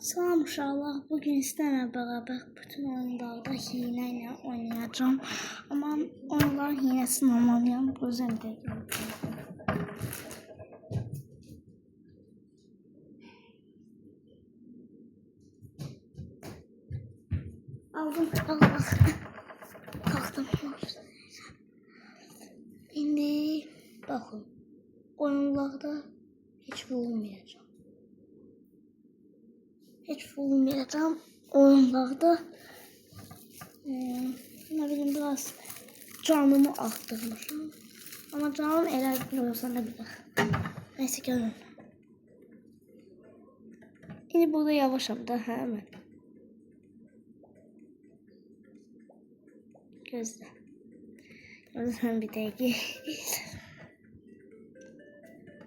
Salam uşaqlar, bugün sizlərlə bərabər bütün oyunlarda hiylə ilə oynayacağım. Amma onların hiləsini almalıyam. Gözəl də aldım, Allah. Kalktım. İndi baxın, oyunlarda heç vurulmayacağım. Hiç vurmayacağım oyunlarda. Ne bileyim biraz canımı arttırmışım. Ama canım elə olsa ne bilir. Neyse görün. Şimdi burada yavaşım da hemen. Gözle. Gözle bir dakika.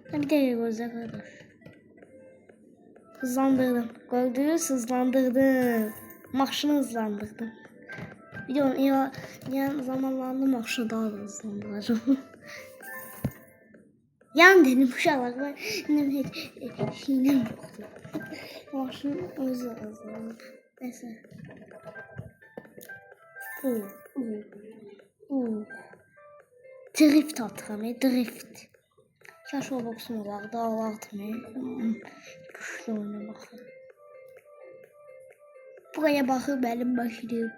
Bir dakika gözle kardeş. Hızlandırdım. Gördünüz, hızlandırdım. Maşını hızlandırdım. Biliyorum yan zamanlarında maşını daha da hızlandıracağım. Yan dedim uşaqlar. Ben hiç hinem yoktu. Maşını özü hızlandım. Neyse. Drift atıram, drift. Kaş o boksum olar, dağlar atmayı. Güçlü oynamaq. Buraya baxıb əlim başlayıb.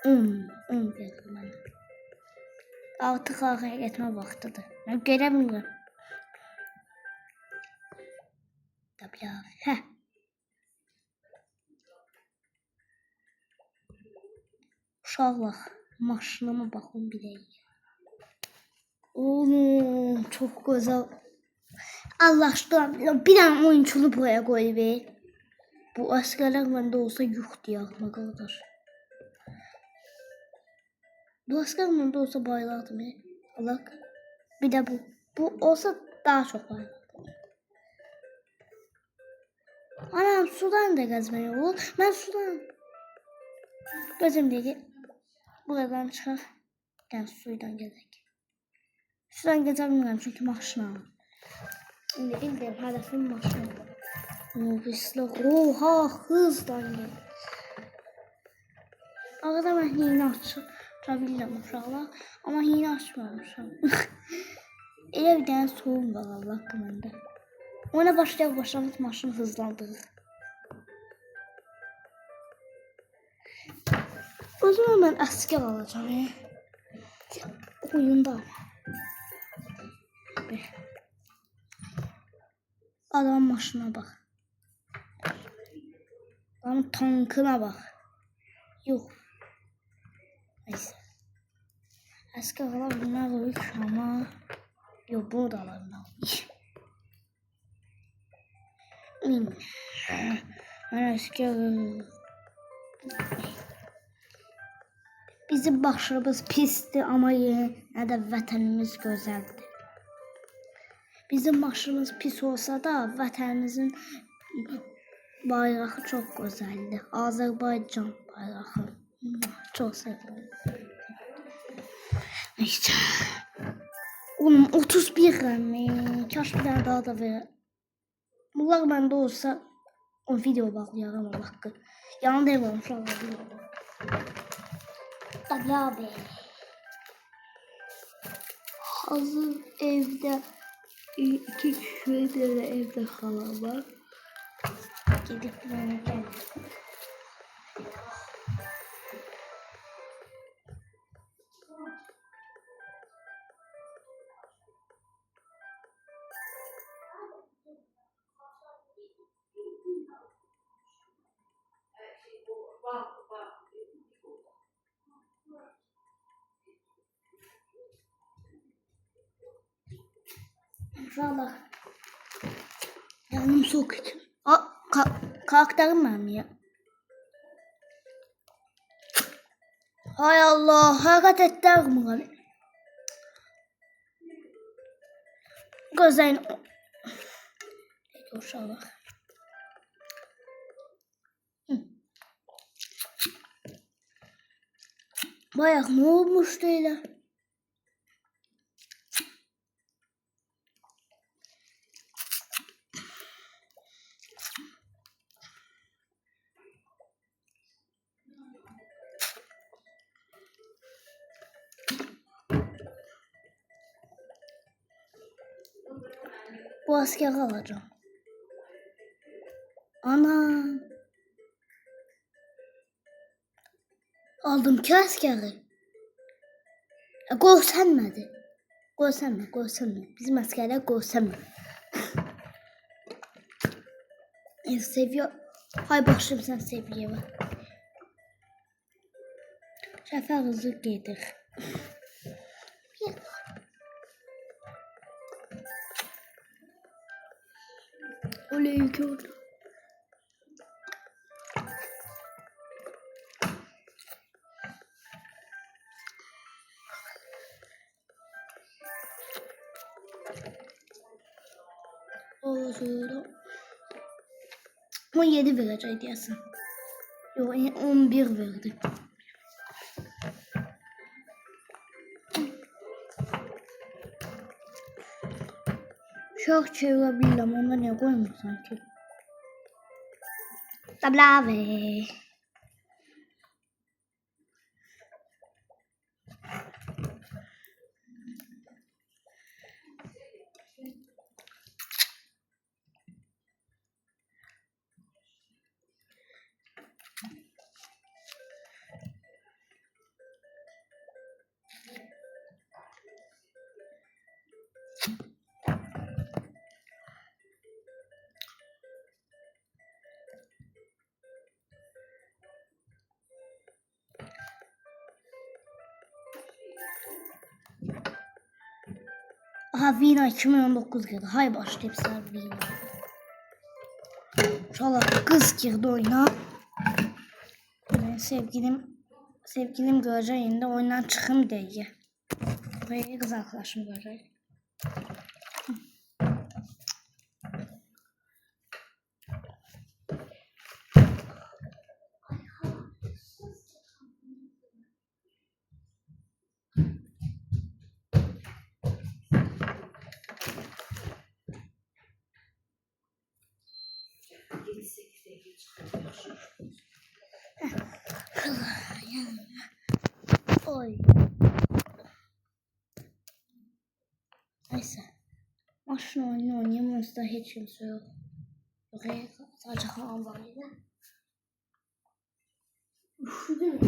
10 verir mənə. Artıq araya getmə vaxtıdır. Mən görə bilmirəm. Tabii abi. Hə. Uşaqlar, maşınıma baxın bir dəqiqə. Çok güzel. Allah aşkına bir tane oyuncunu buraya koy be. Bu askerler bende olsa yuh diye aklıma kardeş. Bu asker bende olsa baylardım ya. Allah. Bir de bu. Bu olsa daha çok baylardım. Anam sudan da gezmeye olur. Ben sudan. Gözüm değil. Buradan çıkar. Yani suydan gezek. Sudan gezebilmirəm çünkü maşına. Şimdi bildim hedefim maşına. Oha hızdan gel. Arada ben hine açabildim uşaqlar. Ama hine açmamışam. Elə bir dənə soğum var Allah haqqında. Ona başlayaq maşını hızlandırır. O zaman ben asker alacağım ya. Oyunda ama. Adam maşına bak. Adam tankına bak. Yok. Neyse. Asker alabilmem büyük ama. Yok bunu da alabilmem. Ben asker. Bizim başımız pistir ama yine de vətənimiz gözəldir. Bizim başımız pis olsa da vətənimizin bayrağı çok güzeldir. Azerbaycan bayrağı. Çok seviyorum. İşte. Oğlum 31 mi? Kaş bir tane daha da verir. Bunlar bende olsa o video bağlayalım o hakkı. Yanında ev olmuş Allah. Tabii abi. Hazır evde 2 kişi de evde kalan var. Gidip oynayacağım. İnşallah. Yanım soğuk. Karakterim ben mi ya? Hay Allah, hareket ettiler mi? Gözlerin. İnşallah. Bayağı ne olmuştu öyle? Bu askeri alacağım. Ana. Aldım ki askeri. Göstermedi. Gösterme. Bizim askerler göstermedi. Seviyor. Hay başlayayım sen seviye var. Şefer hızlı giydir. Oley gördüm. Oldu. 17 verecek diyorsun. Yok 11 verdi. Çok çevirebilirim. Onda niye koymuyor sanki? Tabla ve. Aha Vina 2019 girdi. Hay başlayıp sen Vina. İnşallah kız girdi oyuna. Sevgilim göreceğinde oyundan çıkım diye. Buraya kız arkadaşım görecek. Oy. Neyse. Maşın oyunu oynayamazsa hiç kimse yok. Buraya sadece Kaan var yine. Üşüdüm.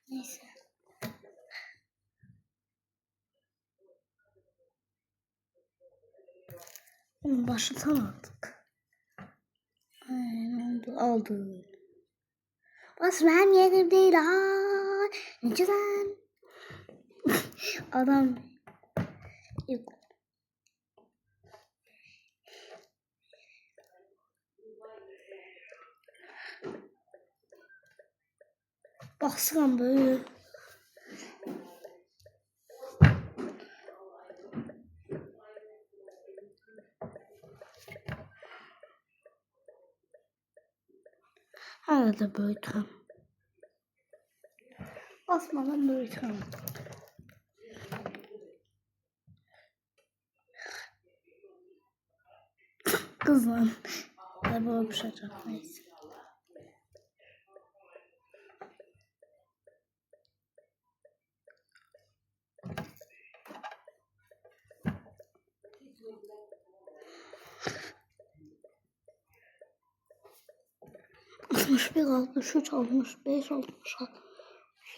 Neyse. Bunu başlatalım artık. Aldım. Burası benim yerim değil ha. Ne güzel. Adam yok. Baksana böyle. Arada büyütürüm. Basmadan büyütürüm. Kızım. Tabi öpüşecek neyse. Altmış bir, 63, 65, 66,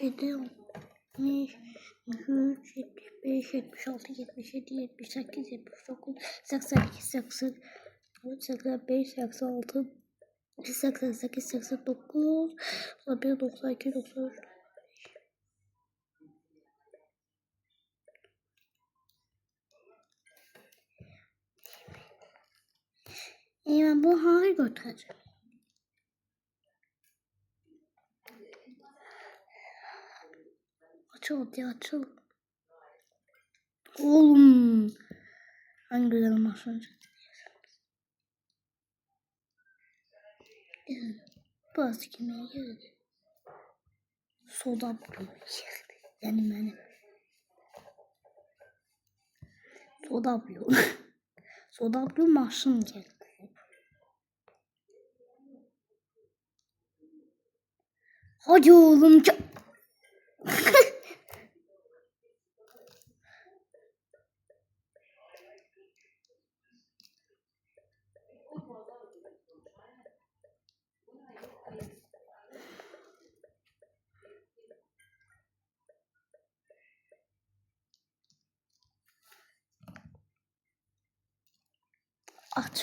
7, 60, 73, 75, 76, 77, 78, 79, 82, 80, 85, 86, 88, 89, 91, 92, 93. Ben bu hangi götüreceğim? Açıl. Oğlum. Hangi güzel maşınca. Burası kime girdi? Soda buluyor girdi. Yani soda buluyor. Soda buluyor maşın girdi. Hadi oğlum.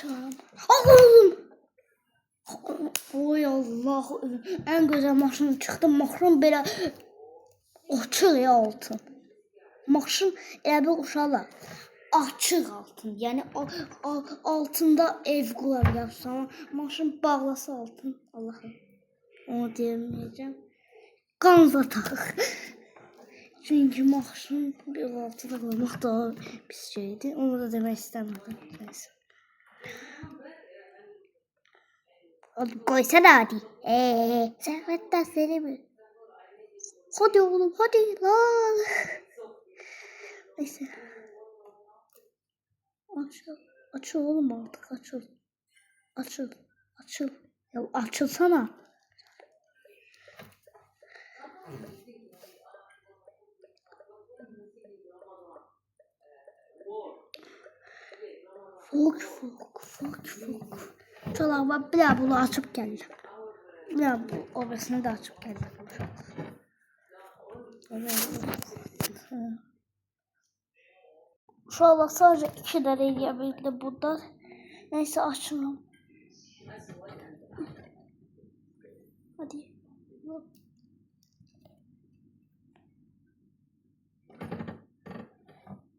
Açıram. Allah'ım. Oy Allah. En güzel maşın çıxdı. Maşın belə açıq ya altın. Maşın elə bir uşaqlar. Açıq altın. Yəni altında ev qura bilərsən. Ama maşın bağlası altın. Allah'ım. Onu deyemeyeceğim. Qanza taxıq. Çünki maşın bir altında qoymaq daha pis şeydir. Onu da demək istəmirdim. Neyse. Koysana hadi. Servet seni mi? Hadi oğlum hadi lan. Neyse. Açıl oğlum artık açıl. Açıl. Ya açılsana. Fok. Çalaba bir daha bunu açıp geldim. Bir daha bu obasını da açıp geldim. Şu anda sadece 2 tane yiyebildi burada. Neyse açalım. Hadi.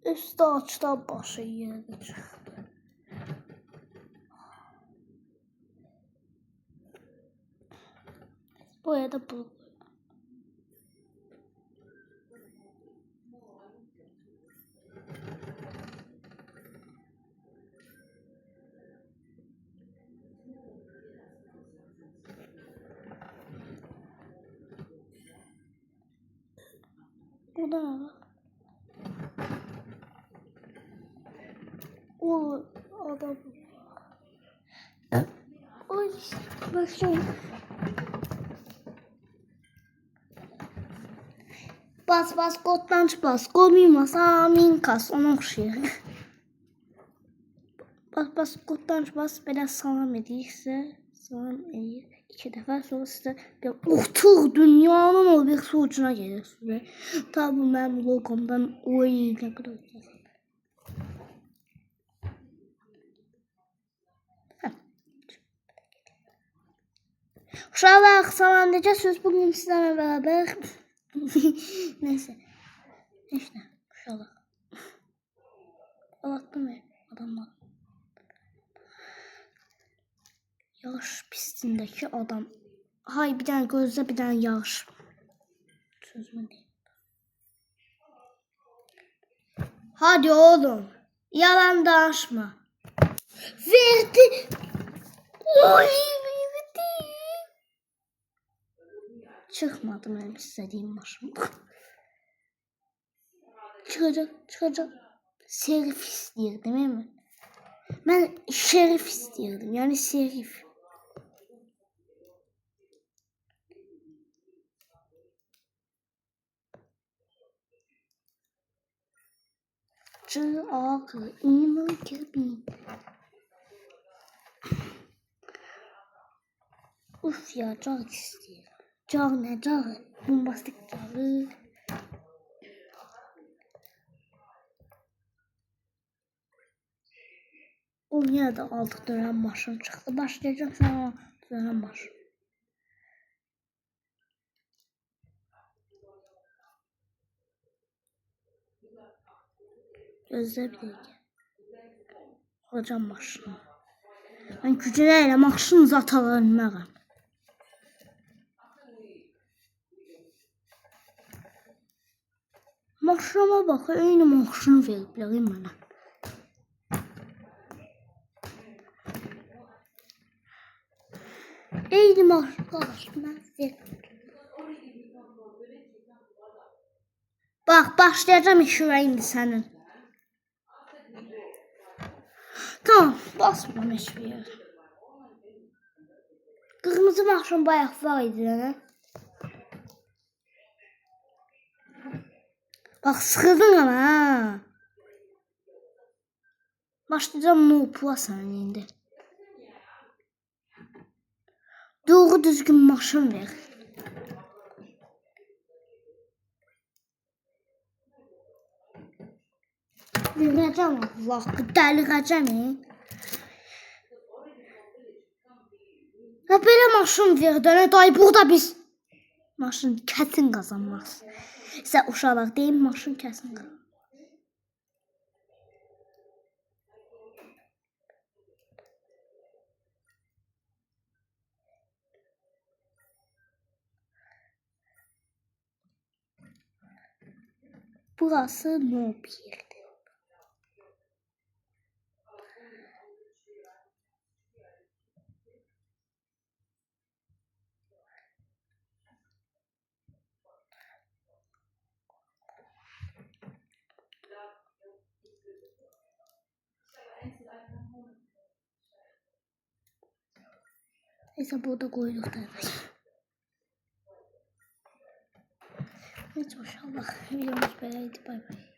Üstü açıdan başı yerine çıktı. Buraya da bu. Bu da o adam. Oy başlayın. Bas koddan bas. Koymasa minkas ona oxşayır. Bas koddan bas belə salam edirsə, salam edir 2 dəfə sonra sizə bir otur dünyanın o bir ucuna gəlirsiniz. Tabi mənim loqomdan oy nə qədər güzel. Uşaqlar salam deyəcəksiniz bugün sizlərlə beraber. Neyse. İşte uşaqlar. Anlattım ya adamlar. Yağış pistindeki adam. Hay bir tane gözle bir tane yağış. Sözümü değil. Hadi oğlum. Yalan danışma. Verdi. Oy verdi. Çıkmadı benim istediğim maşım. Çıkacak. Serif istiyordum değil mi? Ben şerif istiyordum. Yani serif. Akı iman gibi. Uf ya çok istiyorum. Çok ne çok. Bombastik çok. O yine de altı dönem maşın çıktı. Başlayacağım sana dönem maşın. Gözle bir dakika. Hocam maşını. Ben gücüyle maşın zatalarım. Maşınıma bak. Aynı maşını veriplerim bana. Eyni maşın qarşımdan verdim. Bak başlayacağım işe indi sənin. Tamam basmam hiçbir yer. Kırmızı maşın bayaq var idi ne? Bak sıxıldın ama ha. Başlayacağım noopuğa sənin indi. Doğru düzgün maşın ver. Verəcəm Allah, dəlirəcəm. Ya belə maşın verdi. Dayı burada biz. Maşın kesin kazanmaz. Size uşaqlar deyim maşın kesin kazanmaz. Burası noob yerdir. Neyse burada koyduk da. Neyse uşaqlar videomuz böyleydi. Bay bay.